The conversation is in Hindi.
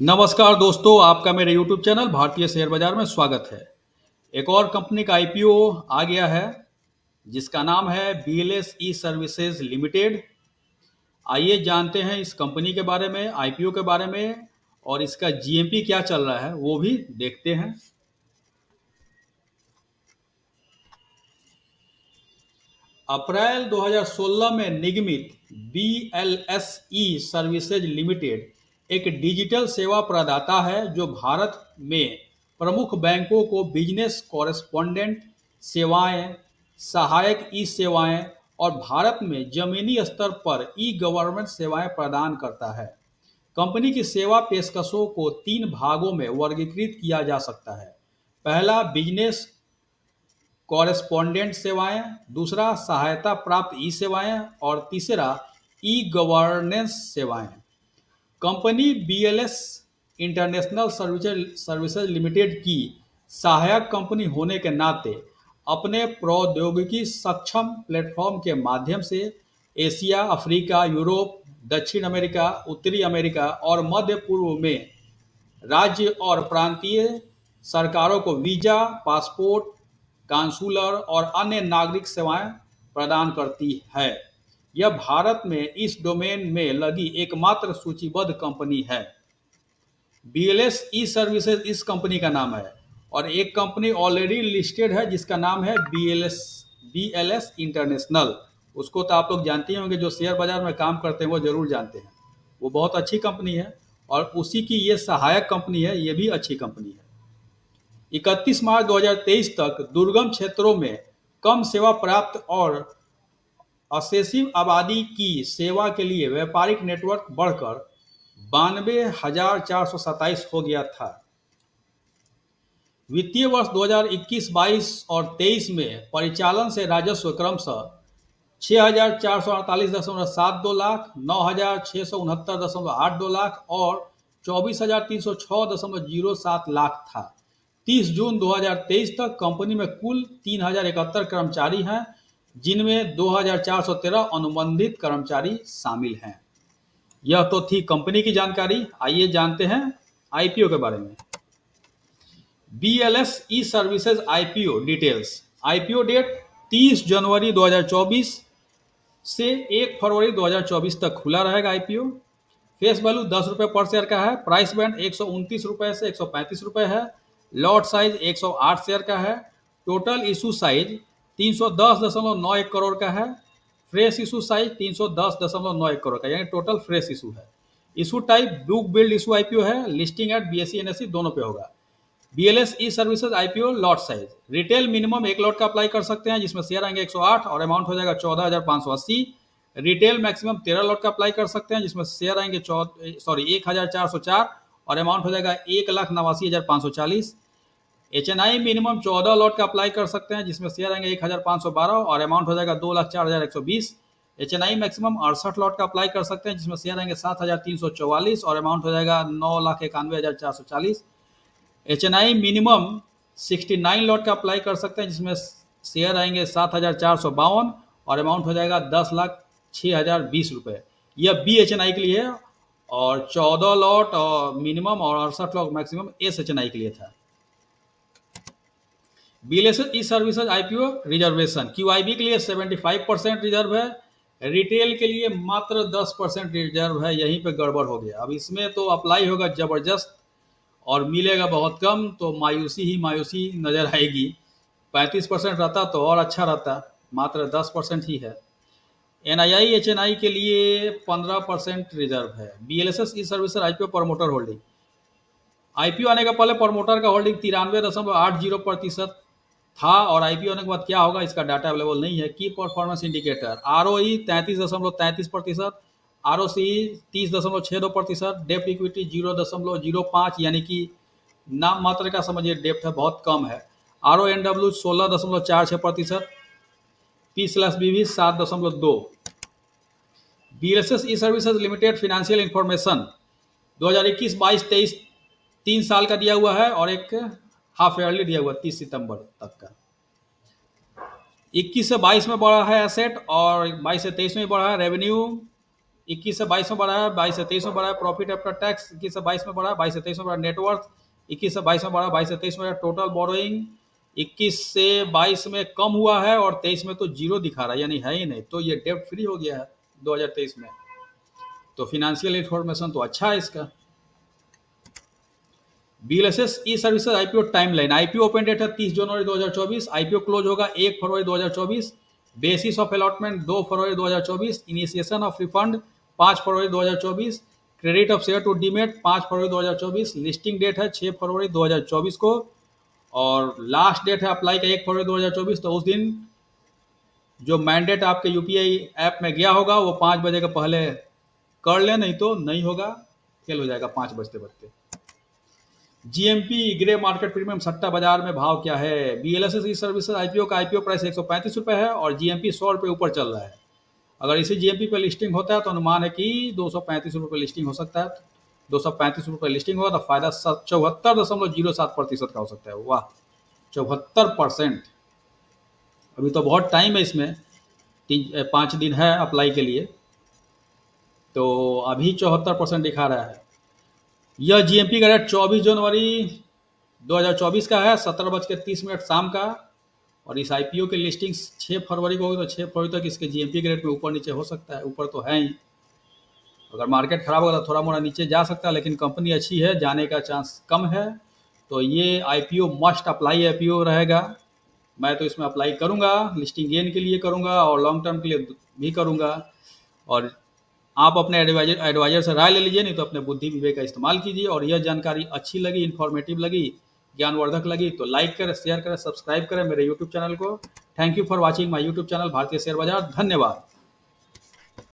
नमस्कार दोस्तों, आपका मेरे YouTube चैनल भारतीय शेयर बाजार में स्वागत है। एक और कंपनी का आईपीओ आ गया है जिसका नाम है बीएलएस ई सर्विसेज लिमिटेड। आइए जानते हैं इस कंपनी के बारे में, आईपीओ के बारे में और इसका जीएमपी क्या चल रहा है वो भी देखते हैं। अप्रैल 2016 में निगमित बीएलएसई सर्विसेज लिमिटेड एक डिजिटल सेवा प्रदाता है जो भारत में प्रमुख बैंकों को बिजनेस कॉरेस्पोंडेंट सेवाएं, सहायक ई सेवाएं और भारत में जमीनी स्तर पर ई गवर्नेंस सेवाएं प्रदान करता है। कंपनी की सेवा पेशकशों को तीन भागों में वर्गीकृत किया जा सकता है। पहला, बिजनेस कॉरेस्पोंडेंट सेवाएं, दूसरा सहायता प्राप्त ई सेवाएं और तीसरा ई गवर्नेंस सेवाएं। Company BLS international services limited की सहायक कंपनी होने के नाते अपने प्रौद्योगिकी सक्षम प्लेटफॉर्म के माध्यम से एशिया, अफ्रीका, यूरोप, दक्षिण अमेरिका, उत्तरी अमेरिका और मध्य पूर्व में राज्य और प्रांतीय सरकारों को वीजा, पासपोर्ट, काउंसलर और अन्य नागरिक सेवाएं प्रदान करती है। यह भारत में इस डोमेन में लगी एकमात्र सूचीबद्ध कंपनी है। बीएलएस ई सर्विसेज इस कंपनी का नाम है और एक कंपनी ऑलरेडी लिस्टेड है जिसका नाम है बीएलएस इंटरनेशनल। उसको तो आप लोग जानते ही होंगे, जो शेयर बाजार में काम करते हैं वो जरूर जानते हैं। वो बहुत अच्छी कंपनी है और उसी की ये सहायक कंपनी है, ये भी अच्छी कंपनी है। 31 मार्च 2023 तक दुर्गम क्षेत्रों में कम सेवा प्राप्त और असेसिव आबादी की सेवा के लिए व्यापारिक नेटवर्क बढ़कर 92,427 हो गया था। वित्तीय वर्ष 2021-22 और 23 में परिचालन से राजस्व क्रमशः 6,448.72 लाख, 9,669.82 लाख और 24,306.07 लाख था। 30 जून 2023 तक कंपनी में कुल 3,071 कर्मचारी हैं, जिनमें 2,413 अनुबंधित कर्मचारी शामिल हैं। यह तो थी कंपनी की जानकारी। आइए जानते हैं आईपीओ के बारे में। BLS E services IPO details. IPO date 30 जनवरी 2024 से 1 फरवरी 2024 तक खुला रहेगा आईपीओ। फेस वैल्यू 10 रुपये पर शेयर का है। प्राइस बैंड 129 रुपये से 135 रुपये है। लॉट साइज 108 शेयर का है। टोटल इशू साइज 310.91 करोड़ का है। फ्रेश इशू साइज 310.91 करोड़ का, यानी टोटल फ्रेश इशू है। Issue type book build issue IPO है। लिस्टिंग एट बीएसई एनएसई दोनों पे होगा। BLS E services IPO lot size retail minimum 1 lot का अप्लाई कर सकते हैं, जिसमें शेयर आएंगे 108 और अमाउंट हो जाएगा 14,580। रिटेल मैक्सिमम 13 लॉट का अप्लाई कर सकते हैं, जिसमें शेयर आएंगे 1,404 और अमाउंट हो जाएगा 1,89,540। एचएनआई मिनिमम 14 लॉट का अप्लाई कर सकते हैं, जिसमें शेयर आएंगे 1,512 और अमाउंट हो जाएगा 2,04,120। एचएनआई मैक्सिमम 68 लॉट का अप्लाई कर सकते हैं, जिसमें शेयर आएंगे 7,344 और अमाउंट हो जाएगा 9,91,440। एचएनआई मिनिमम 69 लॉट का अप्लाई कर सकते हैं, जिसमें शेयर आएंगे 7,452 और अमाउंट हो जाएगा 10,06,020 रुपये। यह बी एचएनआई के लिए है और 14 लॉट और मिनिमम और 68 लॉट मैक्सिमम एस एचएनआई के लिए था। BLS E services IPO reservation QIB के लिए 75% रिजर्व है। रिटेल के लिए मात्र 10% रिजर्व है। यहीं पे गड़बड़ हो गया। अब इसमें तो अप्लाई होगा जबरदस्त और मिलेगा बहुत कम, तो मायूसी ही मायूसी नजर आएगी। 35% रहता तो और अच्छा रहता, मात्र 10% ही है। एनआईआई एचएनआई के लिए 15% रिजर्व है। BLS E services IPO promoter holding. IPO आने का पहले प्रमोटर का होल्डिंग 93.80% था और आईपीओ होने के बाद क्या होगा इसका डाटा अवेलेबल नहीं है। की परफॉर्मेंस इंडिकेटर आरओई 33.33%, आरओसी 30.62%, डेप्ट इक्विटी 0.05, यानी कि नाम मात्र का समझिए डेप्ट है, बहुत कम है। आरओएनडब्ल्यू 16.46%, पी/बीवी 7.2। BLS E services limited financial information 2021-22-23 3 साल का दिया हुआ है और एक हाफ ईयरली दिया हुआ 30 सितंबर तक का। 21 से 22 में बढ़ा है एसेट और 22 से 23 में बढ़ा है रेवेन्यू। 21 से 22 में बढ़ा है, 22 से 23 में बढ़ा है। प्रॉफिट आफ्टर टैक्स 21 से 22 में बढ़ा है, 22 से 23 में बढ़ा। नेटवर्थ 21 से 22 में बढ़ा, 22 से 23 में बढ़ा। टोटल बोरोइंग 21 से 22 में कम हुआ है और 23 में तो जीरो दिखा रहा है, यानी है ही नहीं, तो ये डेब्ट फ्री हो गया है 2023 में। तो फिनेंशियल इंफॉर्मेशन तो अच्छा है इसका। BLSS E services IPO timeline. IPO open date है 30 जनवरी 2024। आईपीओ क्लोज होगा 1 फरवरी 2024। बेसिस ऑफ अलॉटमेंट 2 फरवरी 2024। इनिशिएशन ऑफ रिफंड 5 फरवरी 2024। Credit of share to demat 5 फरवरी 2024। लिस्टिंग डेट है 6 फरवरी 2024 को, और लास्ट डेट है अप्लाई का 1 फरवरी 2024। तो उस दिन जो मैंडेट आपके यूपीआई ऐप में गया होगा वो 5 बजे के पहले कर ले, नहीं तो नहीं होगा, फेल हो जाएगा 5 बजते बजते। जीएमपी ग्रे मार्केट प्रीमियम सट्टा बाजार में भाव क्या है? BLSS ई सर्विसेज आईपीओ का आईपीओ प्राइस 135 रुपये है और जीएमपी 100 रुपये ऊपर चल रहा है। अगर इसी जीएमपी पे लिस्टिंग होता है तो अनुमान है कि 235 रुपये पे लिस्टिंग हो सकता है। 235 रुपये लिस्टिंग होगा तो फायदा 74.07% का हो सकता है। वाह, 74%! अभी तो बहुत टाइम है इसमें, 5 दिन है अप्लाई के लिए, तो अभी 74% दिखा रहा है। यह जीएमपी का रेट 24 जनवरी 2024 का है, 17:30 शाम का। और इस आईपीओ की लिस्टिंग 6 फरवरी को होगी, तो 6 फरवरी तक इसके जीएमपी के रेट में ऊपर नीचे हो सकता है। ऊपर तो है ही, अगर मार्केट खराब होगा तो थोड़ा मोड़ा नीचे जा सकता है, लेकिन कंपनी अच्छी है, जाने का चांस कम है। तो ये आईपीओ मस्ट अप्लाई आईपीओ रहेगा। मैं तो इसमें अप्लाई करूंगा, लिस्टिंग गेन के लिए करूंगा और लॉन्ग टर्म के लिए भी करूंगा। और आप अपने एडवाइजर से राय ले लीजिए, नहीं तो अपने बुद्धि विवेक का इस्तेमाल कीजिए। और यह जानकारी अच्छी लगी, इन्फॉर्मेटिव लगी, ज्ञानवर्धक लगी तो लाइक करें, शेयर करें, सब्सक्राइब करें मेरे यूट्यूब चैनल को। Thank you for watching my YouTube channel भारतीय शेयर बाजार। धन्यवाद।